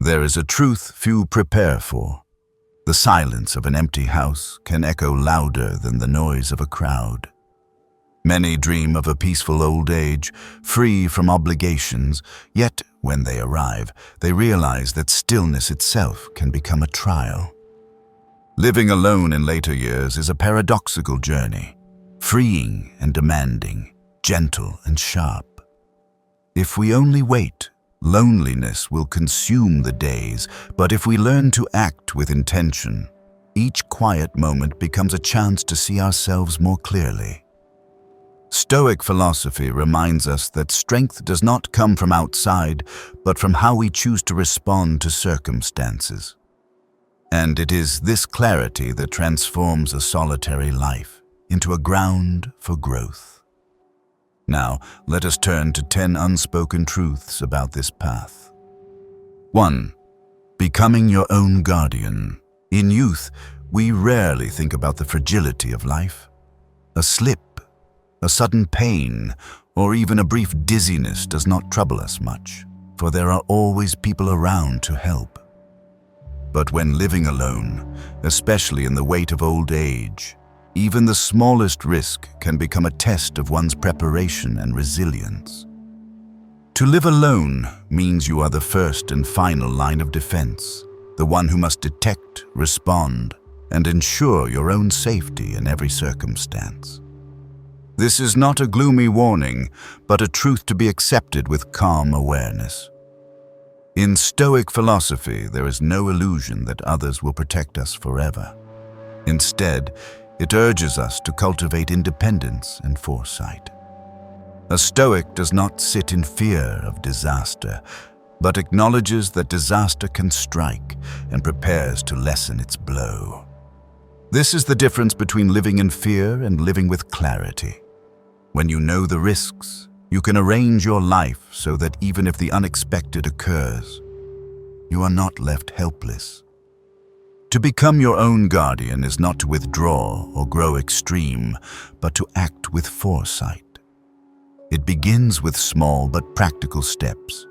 There is a truth few prepare for. The silence of an empty house can echo louder than the noise of a crowd. Many dream of a peaceful old age, free from obligations, yet when they arrive, they realize that stillness itself can become a trial. Living alone in later years is a paradoxical journey, freeing and demanding, gentle and sharp. If we only wait, loneliness will consume the days, but if we learn to act with intention, each quiet moment becomes a chance to see ourselves more clearly. Stoic philosophy reminds us that strength does not come from outside, but from how we choose to respond to circumstances. And it is this clarity that transforms a solitary life into a ground for growth. Now, let us turn to 10 unspoken truths about this path. 1. Becoming your own guardian. In youth, we rarely think about the fragility of life. A slip, a sudden pain, or even a brief dizziness does not trouble us much, for there are always people around to help. But when living alone, especially in the weight of old age, even the smallest risk can become a test of one's preparation and resilience. To live alone means you are the first and final line of defense, the one who must detect, respond, and ensure your own safety in every circumstance. This is not a gloomy warning, but a truth to be accepted with calm awareness. In Stoic philosophy, there is no illusion that others will protect us forever. Instead, it urges us to cultivate independence and foresight. A Stoic does not sit in fear of disaster, but acknowledges that disaster can strike and prepares to lessen its blow. This is the difference between living in fear and living with clarity. When you know the risks, you can arrange your life so that even if the unexpected occurs, you are not left helpless. To become your own guardian is not to withdraw or grow extreme, but to act with foresight. It begins with small but practical steps.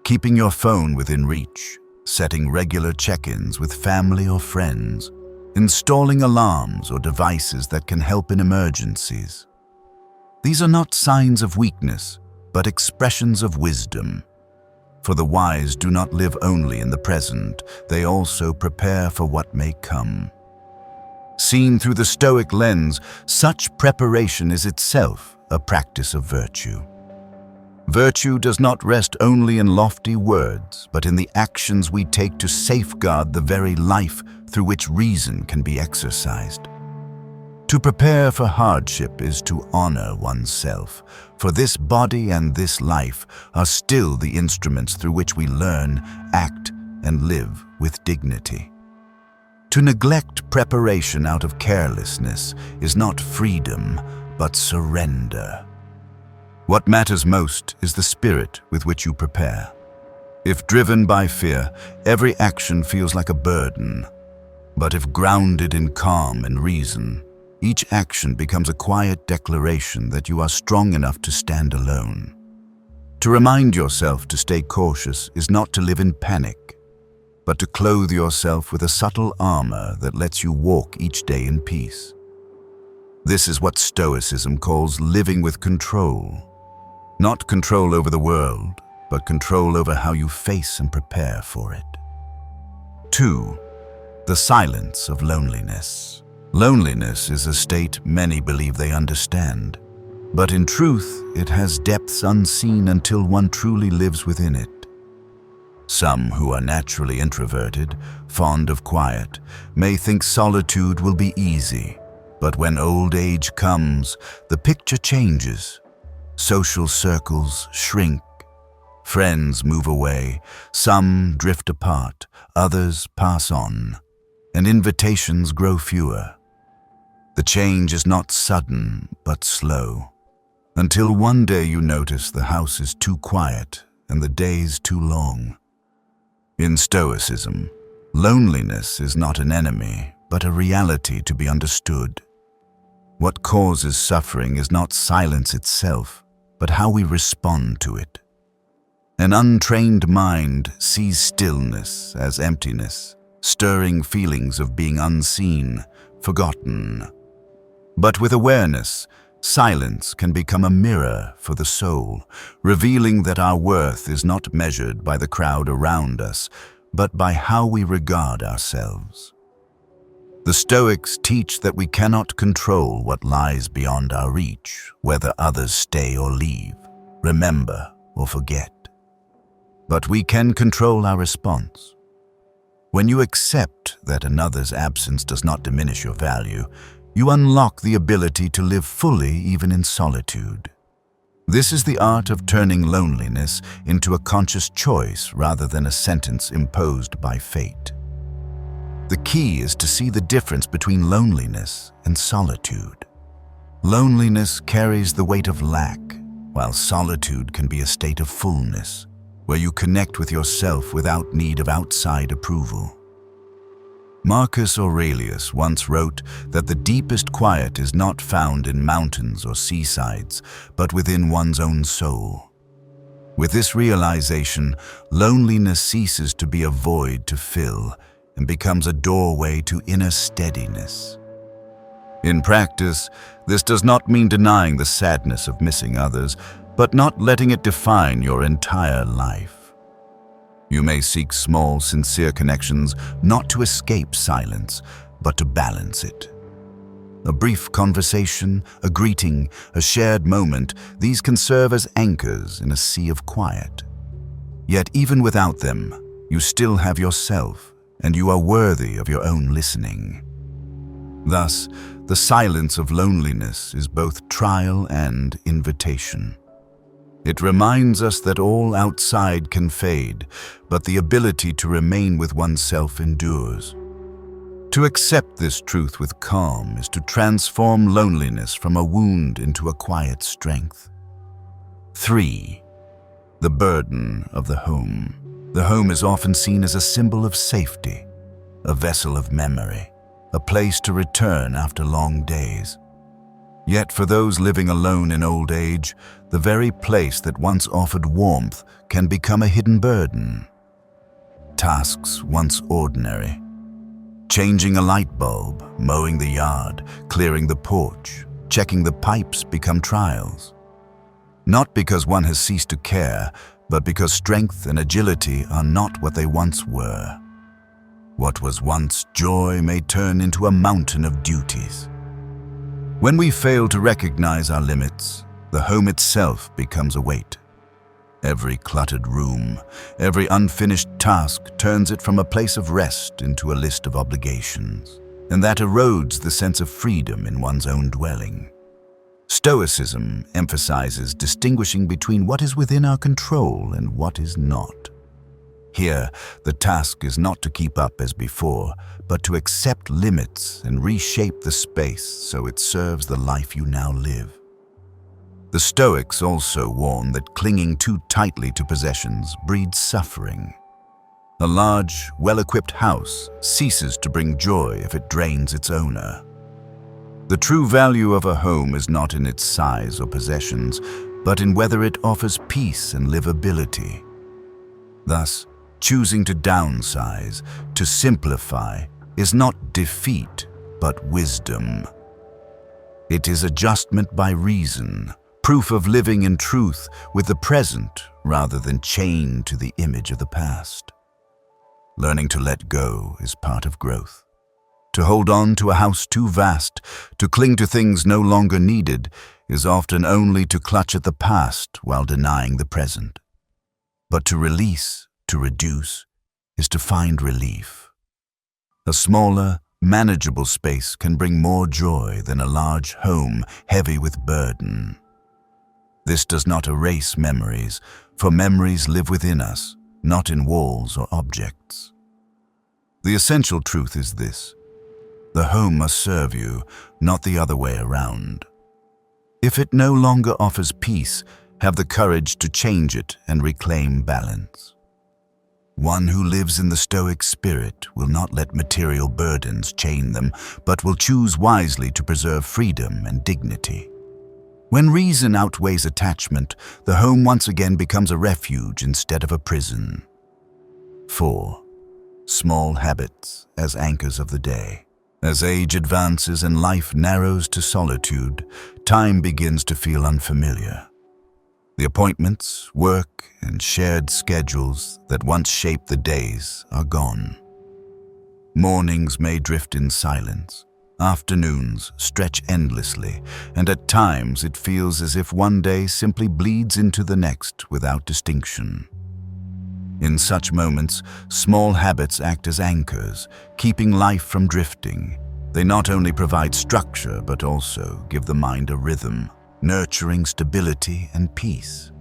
Keeping your phone within reach, setting regular check-ins with family or friends, installing alarms or devices that can help in emergencies. These are not signs of weakness, but expressions of wisdom. For the wise do not live only in the present, they also prepare for what may come. Seen through the Stoic lens, such preparation is itself a practice of virtue. Virtue does not rest only in lofty words, but in the actions we take to safeguard the very life through which reason can be exercised. To prepare for hardship is to honor oneself, for this body and this life are still the instruments through which we learn, act, and live with dignity. To neglect preparation out of carelessness is not freedom, but surrender. What matters most is the spirit with which you prepare. If driven by fear, every action feels like a burden. But if grounded in calm and reason, each action becomes a quiet declaration that you are strong enough to stand alone. To remind yourself to stay cautious is not to live in panic, but to clothe yourself with a subtle armor that lets you walk each day in peace. This is what Stoicism calls living with control. Not control over the world, but control over how you face and prepare for it. 2. The silence of loneliness. Loneliness is a state many believe they understand, but in truth, it has depths unseen until one truly lives within it. Some who are naturally introverted, fond of quiet, may think solitude will be easy, but when old age comes, the picture changes. Social circles shrink, friends move away, some drift apart, others pass on, and invitations grow fewer. The change is not sudden, but slow, until one day you notice the house is too quiet and the days too long. In Stoicism, loneliness is not an enemy, but a reality to be understood. What causes suffering is not silence itself, but how we respond to it. An untrained mind sees stillness as emptiness, stirring feelings of being unseen, forgotten. But with awareness, silence can become a mirror for the soul, revealing that our worth is not measured by the crowd around us, but by how we regard ourselves. The Stoics teach that we cannot control what lies beyond our reach, whether others stay or leave, remember or forget. But we can control our response. When you accept that another's absence does not diminish your value, you unlock the ability to live fully even in solitude. This is the art of turning loneliness into a conscious choice rather than a sentence imposed by fate. The key is to see the difference between loneliness and solitude. Loneliness carries the weight of lack, while solitude can be a state of fullness, where you connect with yourself without need of outside approval. Marcus Aurelius once wrote that the deepest quiet is not found in mountains or seasides, but within one's own soul. With this realization, loneliness ceases to be a void to fill and becomes a doorway to inner steadiness. In practice, this does not mean denying the sadness of missing others, but not letting it define your entire life. You may seek small, sincere connections not to escape silence, but to balance it. A brief conversation, a greeting, a shared moment, these can serve as anchors in a sea of quiet. Yet even without them, you still have yourself, and you are worthy of your own listening. Thus, the silence of loneliness is both trial and invitation. It reminds us that all outside can fade, but the ability to remain with oneself endures. To accept this truth with calm is to transform loneliness from a wound into a quiet strength. 3. The burden of the home. The home is often seen as a symbol of safety, a vessel of memory, a place to return after long days. Yet for those living alone in old age, the very place that once offered warmth can become a hidden burden. Tasks once ordinary, changing a light bulb, mowing the yard, clearing the porch, checking the pipes become trials. Not because one has ceased to care, but because strength and agility are not what they once were. What was once joy may turn into a mountain of duties. When we fail to recognize our limits, the home itself becomes a weight. Every cluttered room, every unfinished task turns it from a place of rest into a list of obligations, and that erodes the sense of freedom in one's own dwelling. Stoicism emphasizes distinguishing between what is within our control and what is not. Here, the task is not to keep up as before, but to accept limits and reshape the space so it serves the life you now live. The Stoics also warn that clinging too tightly to possessions breeds suffering. A large, well-equipped house ceases to bring joy if it drains its owner. The true value of a home is not in its size or possessions, but in whether it offers peace and livability. Thus, choosing to downsize, to simplify, is not defeat, but wisdom. It is adjustment by reason, proof of living in truth with the present rather than chained to the image of the past. Learning to let go is part of growth. To hold on to a house too vast, to cling to things no longer needed, is often only to clutch at the past while denying the present. But to release, to reduce, is to find relief. A smaller, manageable space can bring more joy than a large home heavy with burden. This does not erase memories, for memories live within us, not in walls or objects. The essential truth is this: the home must serve you, not the other way around. If it no longer offers peace, have the courage to change it and reclaim balance. One who lives in the Stoic spirit will not let material burdens chain them, but will choose wisely to preserve freedom and dignity. When reason outweighs attachment, the home once again becomes a refuge instead of a prison. 4. Small habits as anchors of the day. As age advances and life narrows to solitude, time begins to feel unfamiliar. The appointments, work, and shared schedules that once shaped the days are gone. Mornings may drift in silence. Afternoons stretch endlessly, and at times it feels as if one day simply bleeds into the next without distinction. In such moments, small habits act as anchors, keeping life from drifting. They not only provide structure, but also give the mind a rhythm, nurturing stability and peace.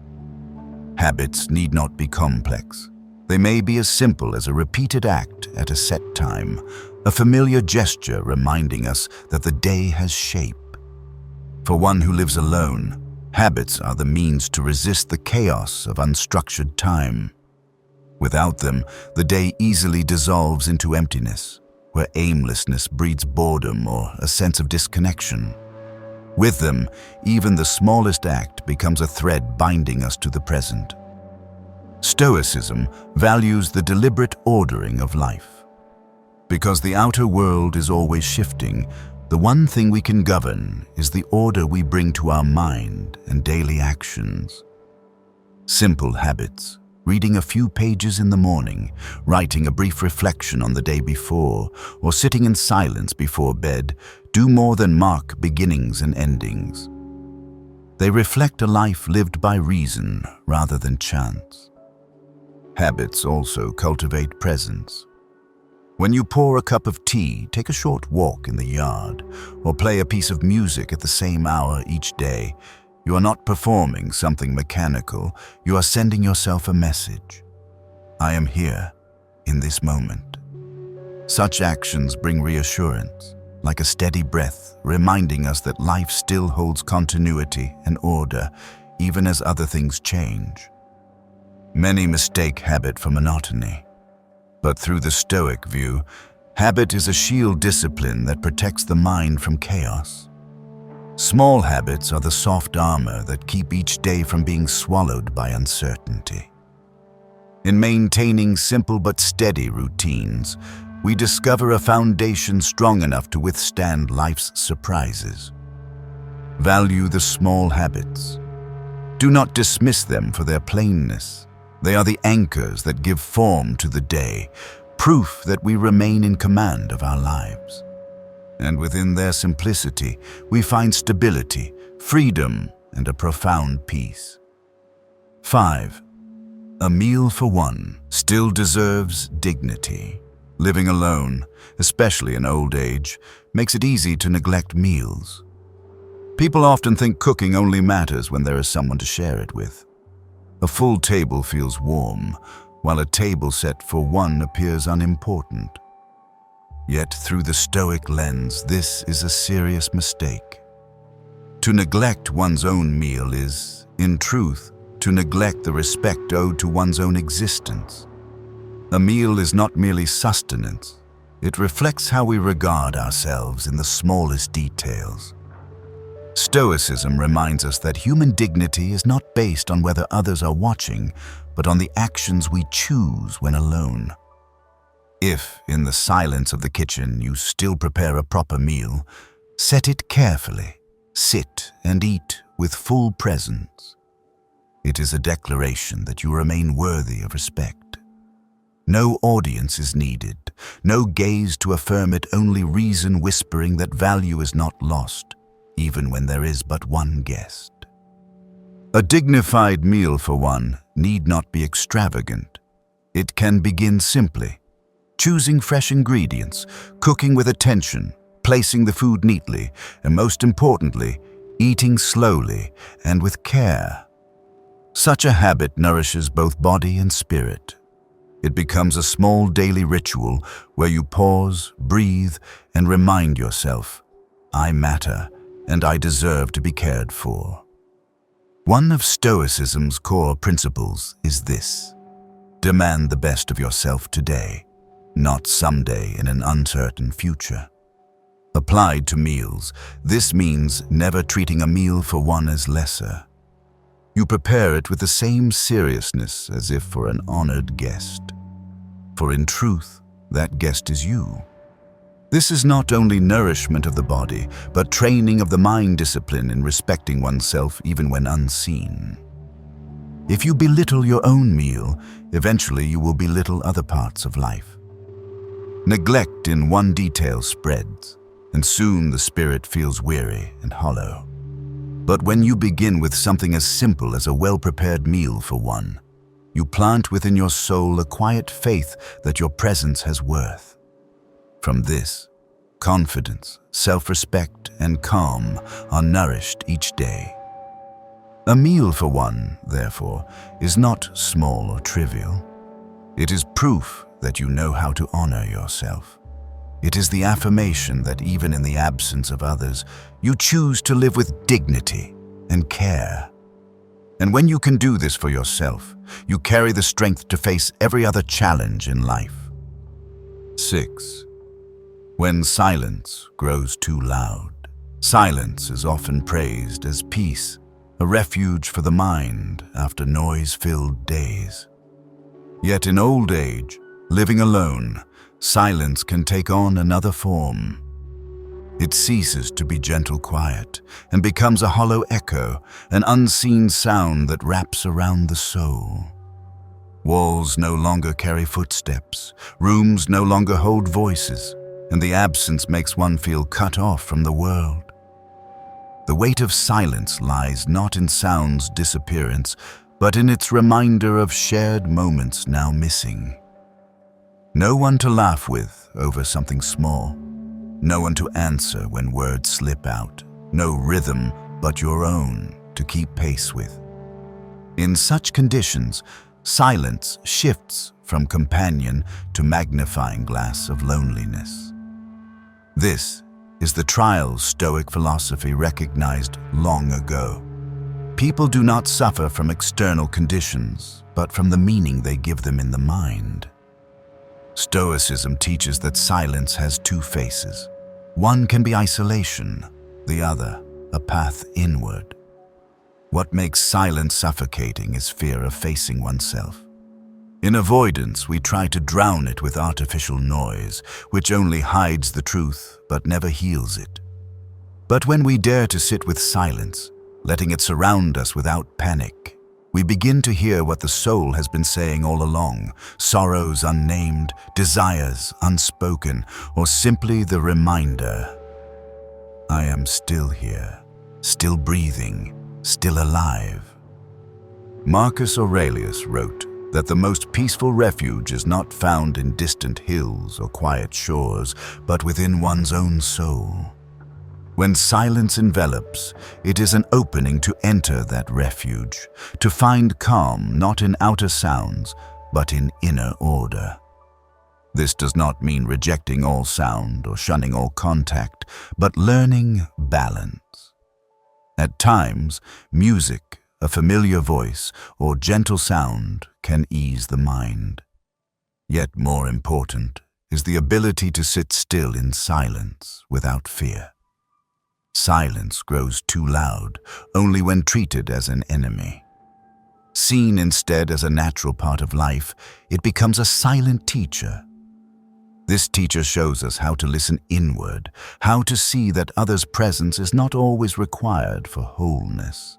Habits need not be complex. They may be as simple as a repeated act at a set time, a familiar gesture reminding us that the day has shape. For one who lives alone, habits are the means to resist the chaos of unstructured time. Without them, the day easily dissolves into emptiness, where aimlessness breeds boredom or a sense of disconnection. With them, even the smallest act becomes a thread binding us to the present. Stoicism values the deliberate ordering of life. Because the outer world is always shifting, the one thing we can govern is the order we bring to our mind and daily actions. Simple habits, reading a few pages in the morning, writing a brief reflection on the day before, or sitting in silence before bed, do more than mark beginnings and endings. They reflect a life lived by reason rather than chance. Habits also cultivate presence. When you pour a cup of tea, take a short walk in the yard, or play a piece of music at the same hour each day, you are not performing something mechanical, you are sending yourself a message. I am here, in this moment. Such actions bring reassurance, like a steady breath, reminding us that life still holds continuity and order, even as other things change. Many mistake habit for monotony. But through the Stoic view, habit is a shield discipline that protects the mind from chaos. Small habits are the soft armor that keep each day from being swallowed by uncertainty. In maintaining simple but steady routines, we discover a foundation strong enough to withstand life's surprises. Value the small habits. Do not dismiss them for their plainness. They are the anchors that give form to the day, proof that we remain in command of our lives. And within their simplicity, we find stability, freedom, and a profound peace. 5. A meal for one still deserves dignity. Living alone, especially in old age, makes it easy to neglect meals. People often think cooking only matters when there is someone to share it with. A full table feels warm, while a table set for one appears unimportant. Yet through the Stoic lens, this is a serious mistake. To neglect one's own meal is, in truth, to neglect the respect owed to one's own existence. A meal is not merely sustenance. It reflects how we regard ourselves in the smallest details. Stoicism reminds us that human dignity is not based on whether others are watching, but on the actions we choose when alone. If, in the silence of the kitchen, you still prepare a proper meal, set it carefully, sit and eat with full presence. It is a declaration that you remain worthy of respect. No audience is needed, no gaze to affirm it, only reason whispering that value is not lost, even when there is but one guest. A dignified meal for one need not be extravagant. It can begin simply, choosing fresh ingredients, cooking with attention, placing the food neatly, and most importantly, eating slowly and with care. Such a habit nourishes both body and spirit. It becomes a small daily ritual where you pause, breathe, and remind yourself, I matter and I deserve to be cared for. One of Stoicism's core principles is this: demand the best of yourself today, not someday in an uncertain future. Applied to meals, this means never treating a meal for one as lesser. You prepare it with the same seriousness as if for an honored guest. For in truth, that guest is you. This is not only nourishment of the body, but training of the mind discipline in respecting oneself even when unseen. If you belittle your own meal, eventually you will belittle other parts of life. Neglect in one detail spreads, and soon the spirit feels weary and hollow. But when you begin with something as simple as a well-prepared meal for one, you plant within your soul a quiet faith that your presence has worth. From this, confidence, self-respect, and calm are nourished each day. A meal for one, therefore, is not small or trivial. It is proof that you know how to honor yourself. It is the affirmation that even in the absence of others, you choose to live with dignity and care. And when you can do this for yourself, you carry the strength to face every other challenge in life. 6. When silence grows too loud. Silence is often praised as peace, a refuge for the mind after noise-filled days. Yet in old age, living alone, silence can take on another form. It ceases to be gentle quiet and becomes a hollow echo, an unseen sound that wraps around the soul. Walls no longer carry footsteps, rooms no longer hold voices, and the absence makes one feel cut off from the world. The weight of silence lies not in sound's disappearance, but in its reminder of shared moments now missing. No one to laugh with over something small. No one to answer when words slip out. No rhythm but your own to keep pace with. In such conditions, silence shifts from companion to magnifying glass of loneliness. This is the trial Stoic philosophy recognized long ago. People do not suffer from external conditions, but from the meaning they give them in the mind. Stoicism teaches that silence has two faces. One can be isolation, the other, a path inward. What makes silence suffocating is fear of facing oneself. In avoidance, we try to drown it with artificial noise, which only hides the truth but never heals it. But when we dare to sit with silence, letting it surround us without panic, we begin to hear what the soul has been saying all along, sorrows unnamed, desires unspoken, or simply the reminder, I am still here, still breathing, still alive. Marcus Aurelius wrote that the most peaceful refuge is not found in distant hills or quiet shores, but within one's own soul. When silence envelops, it is an opening to enter that refuge, to find calm not in outer sounds, but in inner order. This does not mean rejecting all sound or shunning all contact, but learning balance. At times, music, a familiar voice, or gentle sound can ease the mind. Yet more important is the ability to sit still in silence without fear. Silence grows too loud only when treated as an enemy. Seen instead as a natural part of life, it becomes a silent teacher. This teacher shows us how to listen inward, how to see that others' presence is not always required for wholeness.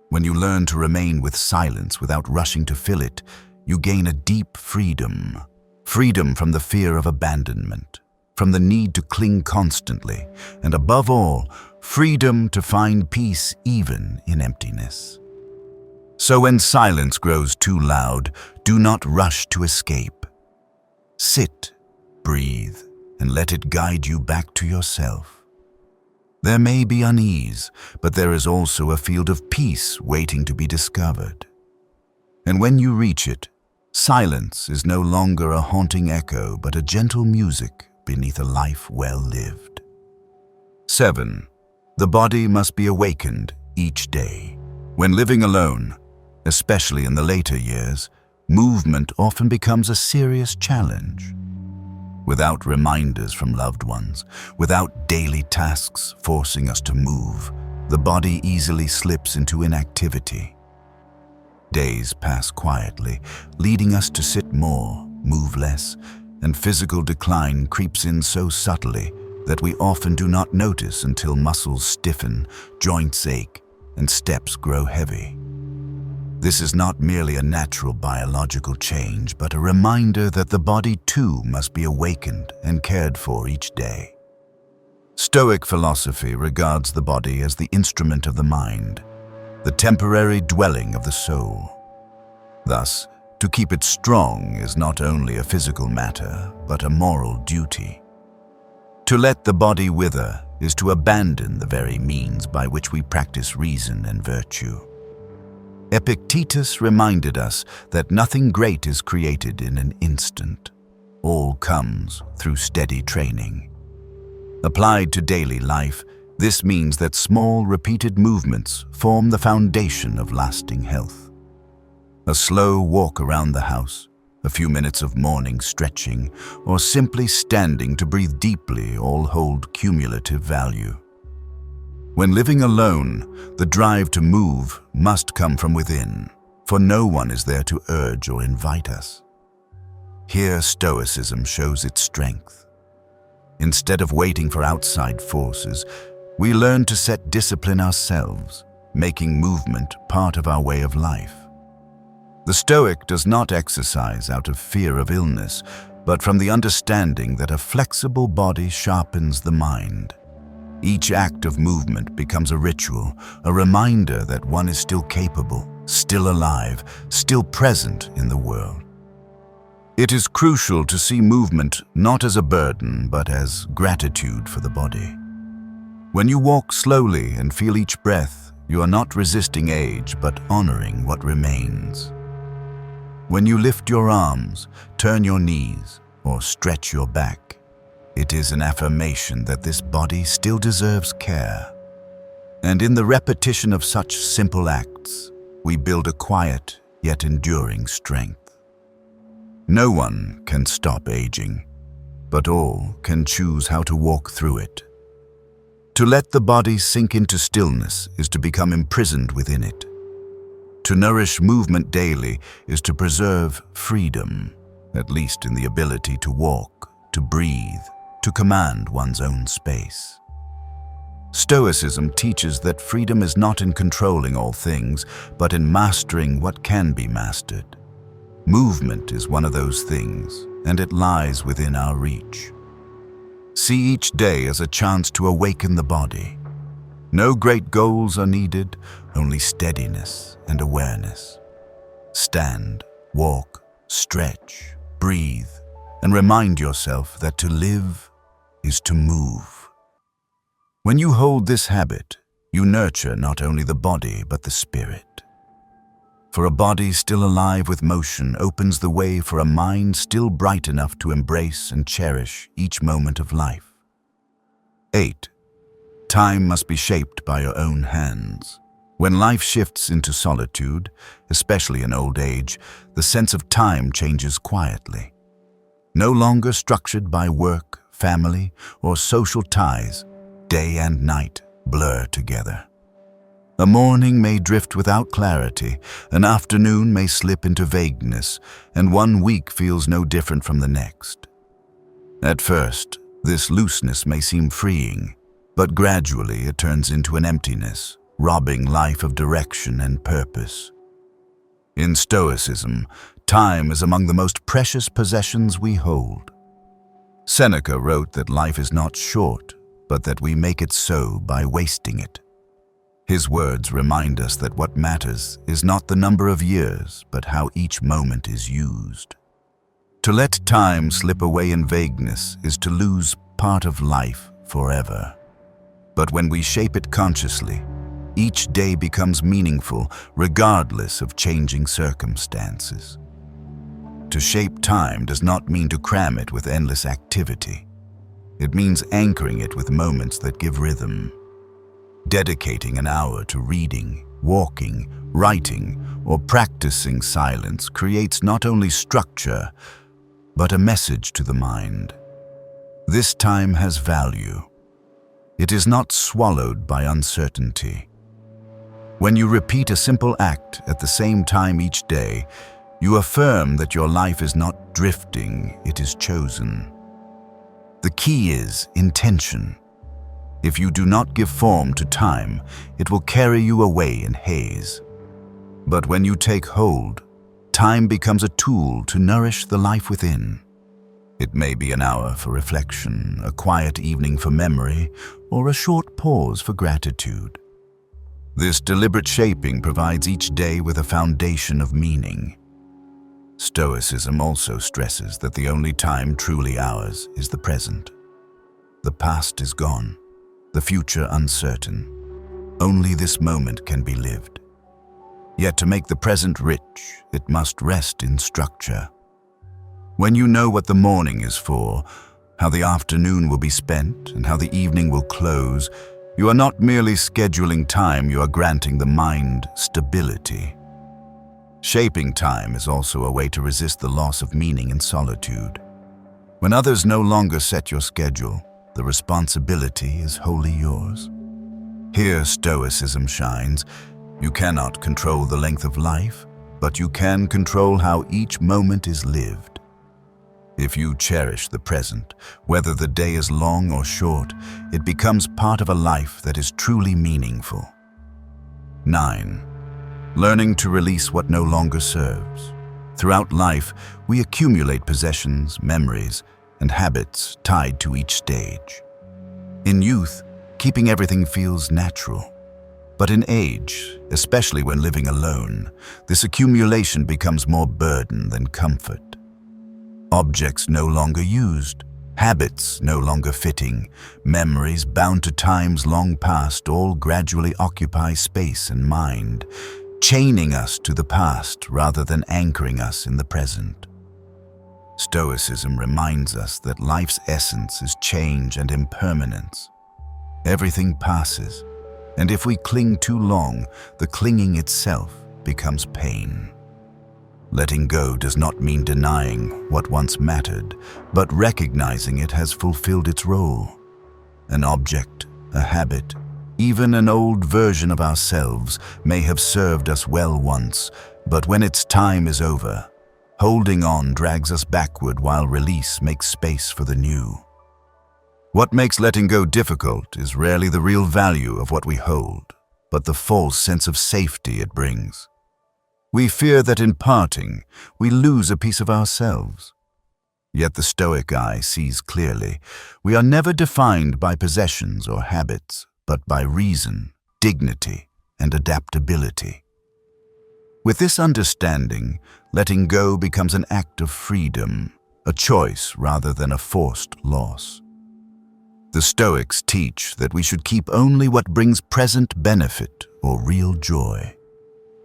When you learn to remain with silence without rushing to fill it, you gain a deep freedom. Freedom from the fear of abandonment, from the need to cling constantly, and above all, freedom to find peace even in emptiness. So when silence grows too loud, do not rush to escape. Sit, breathe, and let it guide you back to yourself. There may be unease, but there is also a field of peace waiting to be discovered. And when you reach it, silence is no longer a haunting echo, but a gentle music beneath a life well lived. 7. The body must be awakened each day. When living alone, especially in the later years, movement often becomes a serious challenge. Without reminders from loved ones, without daily tasks forcing us to move, the body easily slips into inactivity. Days pass quietly, leading us to sit more, move less, and physical decline creeps in so subtly that we often do not notice until muscles stiffen, joints ache, and steps grow heavy. This is not merely a natural biological change, but a reminder that the body too must be awakened and cared for each day. Stoic philosophy regards the body as the instrument of the mind, the temporary dwelling of the soul. Thus, to keep it strong is not only a physical matter, but a moral duty. To let the body wither is to abandon the very means by which we practice reason and virtue. Epictetus reminded us that nothing great is created in an instant. All comes through steady training. Applied to daily life, this means that small, repeated movements form the foundation of lasting health. A slow walk around the house, a few minutes of morning stretching, or simply standing to breathe deeply all hold cumulative value. When living alone, the drive to move must come from within, for no one is there to urge or invite us. Here, Stoicism shows its strength. Instead of waiting for outside forces, we learn to set discipline ourselves, making movement part of our way of life. The Stoic does not exercise out of fear of illness, but from the understanding that a flexible body sharpens the mind. Each act of movement becomes a ritual, a reminder that one is still capable, still alive, still present in the world. It is crucial to see movement not as a burden, but as gratitude for the body. When you walk slowly and feel each breath, you are not resisting age, but honoring what remains. When you lift your arms, turn your knees, or stretch your back, it is an affirmation that this body still deserves care. And in the repetition of such simple acts, we build a quiet yet enduring strength. No one can stop aging, but all can choose how to walk through it. To let the body sink into stillness is to become imprisoned within it. To nourish movement daily is to preserve freedom, at least in the ability to walk, to breathe, to command one's own space. Stoicism teaches that freedom is not in controlling all things, but in mastering what can be mastered. Movement is one of those things, and it lies within our reach. See each day as a chance to awaken the body. No great goals are needed, only steadiness and awareness. Stand, walk, stretch, breathe, and remind yourself that to live is to move. When you hold this habit, you nurture not only the body but the spirit. For a body still alive with motion opens the way for a mind still bright enough to embrace and cherish each moment of life. 8. Time must be shaped by your own hands. When life shifts into solitude, especially in old age, the sense of time changes quietly. No longer structured by work, family, or social ties, day and night blur together. A morning may drift without clarity, an afternoon may slip into vagueness, and one week feels no different from the next. At first, this looseness may seem freeing, but gradually it turns into an emptiness, robbing life of direction and purpose. In Stoicism, time is among the most precious possessions we hold. Seneca wrote that life is not short, but that we make it so by wasting it. His words remind us that what matters is not the number of years, but how each moment is used. To let time slip away in vagueness is to lose part of life forever. But when we shape it consciously, each day becomes meaningful regardless of changing circumstances. To shape time does not mean to cram it with endless activity. It means anchoring it with moments that give rhythm. Dedicating an hour to reading, walking, writing, or practicing silence creates not only structure, but a message to the mind. This time has value. It is not swallowed by uncertainty. When you repeat a simple act at the same time each day, you affirm that your life is not drifting, it is chosen. The key is intention. If you do not give form to time, it will carry you away in haze. But when you take hold, time becomes a tool to nourish the life within. It may be an hour for reflection, a quiet evening for memory, or a short pause for gratitude. This deliberate shaping provides each day with a foundation of meaning. Stoicism also stresses that the only time truly ours is the present. The past is gone, the future uncertain. Only this moment can be lived. Yet to make the present rich, it must rest in structure. When you know what the morning is for, how the afternoon will be spent, and how the evening will close, you are not merely scheduling time, you are granting the mind stability. Shaping time is also a way to resist the loss of meaning in solitude. When others no longer set your schedule, the responsibility is wholly yours. Here Stoicism shines. You cannot control the length of life, but you can control how each moment is lived. If you cherish the present, whether the day is long or short, it becomes part of a life that is truly meaningful. 9. Learning to release what no longer serves. Throughout life, we accumulate possessions, memories, and habits tied to each stage. In youth, keeping everything feels natural. But in age, especially when living alone, this accumulation becomes more burden than comfort. Objects no longer used, habits no longer fitting, memories bound to times long past all gradually occupy space and mind, chaining us to the past rather than anchoring us in the present. Stoicism reminds us that life's essence is change and impermanence. Everything passes, and if we cling too long, the clinging itself becomes pain. Letting go does not mean denying what once mattered, but recognizing it has fulfilled its role. An object, a habit, even an old version of ourselves may have served us well once, but when its time is over, holding on drags us backward while release makes space for the new. What makes letting go difficult is rarely the real value of what we hold, but the false sense of safety it brings. We fear that in parting, we lose a piece of ourselves. Yet the Stoic eye sees clearly. We are never defined by possessions or habits, but by reason, dignity, and adaptability. With this understanding, letting go becomes an act of freedom, a choice rather than a forced loss. The Stoics teach that we should keep only what brings present benefit or real joy.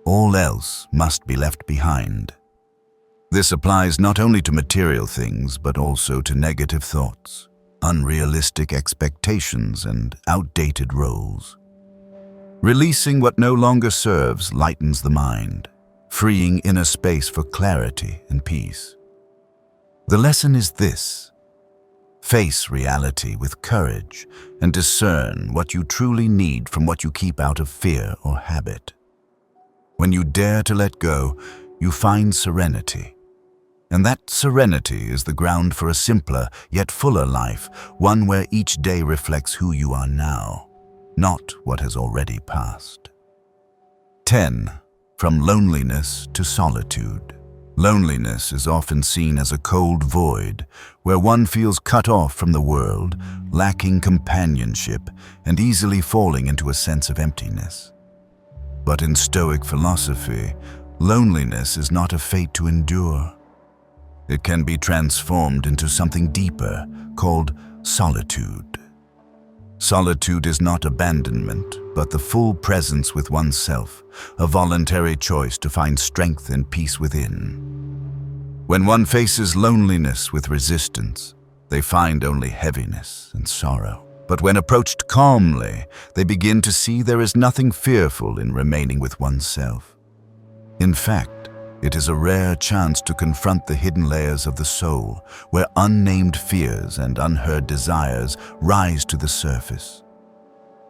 All else must be left behind. This applies not only to material things, but also to negative thoughts, unrealistic expectations, and outdated roles. Releasing what no longer serves lightens the mind, freeing inner space for clarity and peace. The lesson is this: face reality with courage and discern what you truly need from what you keep out of fear or habit. When you dare to let go, you find serenity. And that serenity is the ground for a simpler yet fuller life, one where each day reflects who you are now, not what has already passed. 10. From loneliness to solitude. Loneliness is often seen as a cold void, where one feels cut off from the world, lacking companionship, and easily falling into a sense of emptiness. But in Stoic philosophy, loneliness is not a fate to endure. It can be transformed into something deeper, called solitude. Solitude is not abandonment, but the full presence with oneself, a voluntary choice to find strength and peace within. When one faces loneliness with resistance, they find only heaviness and sorrow. But when approached calmly, they begin to see there is nothing fearful in remaining with oneself. In fact, It is a rare chance to confront the hidden layers of the soul, where unnamed fears and unheard desires rise to the surface.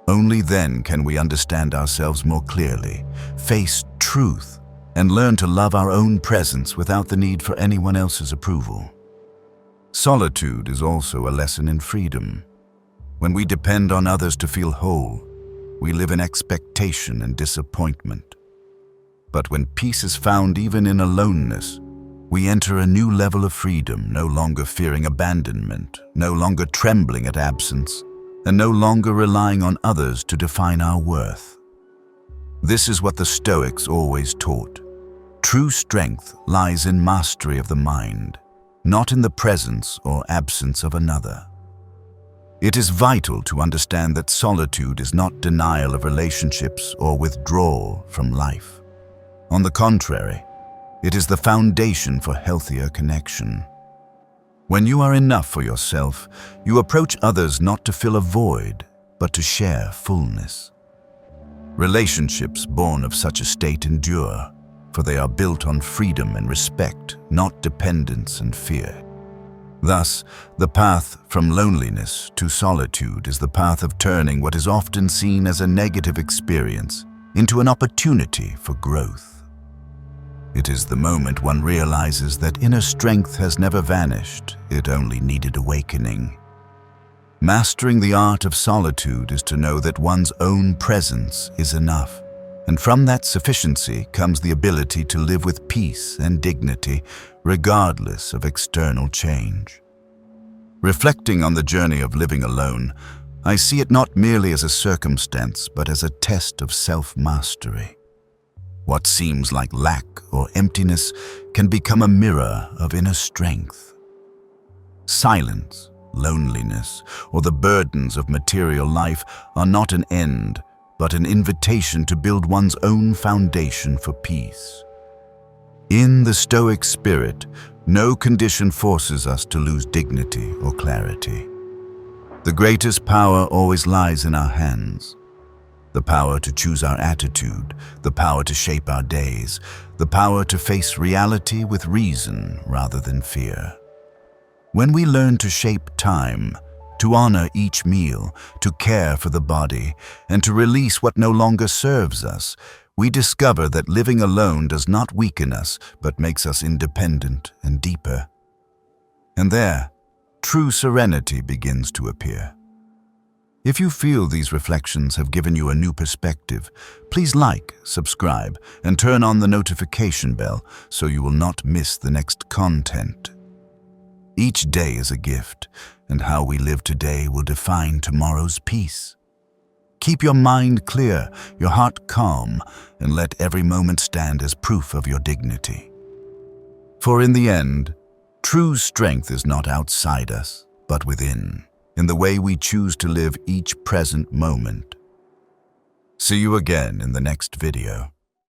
Only then can we understand ourselves more clearly, face truth, and learn to love our own presence without the need for anyone else's approval. Solitude is also a lesson in freedom. When we depend on others to feel whole, we live in expectation and disappointment. But when peace is found even in aloneness, we enter a new level of freedom, no longer fearing abandonment, no longer trembling at absence, and no longer relying on others to define our worth. This is what the Stoics always taught. True strength lies in mastery of the mind, not in the presence or absence of another. It is vital to understand that solitude is not denial of relationships or withdrawal from life. On the contrary, it is the foundation for healthier connection. When you are enough for yourself, you approach others not to fill a void, but to share fullness. Relationships born of such a state endure, for they are built on freedom and respect, not dependence and fear. Thus, the path from loneliness to solitude is the path of turning what is often seen as a negative experience into an opportunity for growth. It is the moment one realizes that inner strength has never vanished, it only needed awakening. Mastering the art of solitude is to know that one's own presence is enough, and from that sufficiency comes the ability to live with peace and dignity, regardless of external change. Reflecting on the journey of living alone, I see it not merely as a circumstance, but as a test of self-mastery. What seems like lack or emptiness can become a mirror of inner strength. Silence, loneliness, or the burdens of material life are not an end, but an invitation to build one's own foundation for peace. In the Stoic spirit, no condition forces us to lose dignity or clarity. The greatest power always lies in our hands. The power to choose our attitude, the power to shape our days, the power to face reality with reason rather than fear. When we learn to shape time, to honor each meal, to care for the body, and to release what no longer serves us, we discover that living alone does not weaken us, but makes us independent and deeper. And there, true serenity begins to appear. If you feel these reflections have given you a new perspective, please like, subscribe, and turn on the notification bell so you will not miss the next content. Each day is a gift, and how we live today will define tomorrow's peace. Keep your mind clear, your heart calm, and let every moment stand as proof of your dignity. For in the end, true strength is not outside us, but within, in the way we choose to live each present moment. See you again in the next video.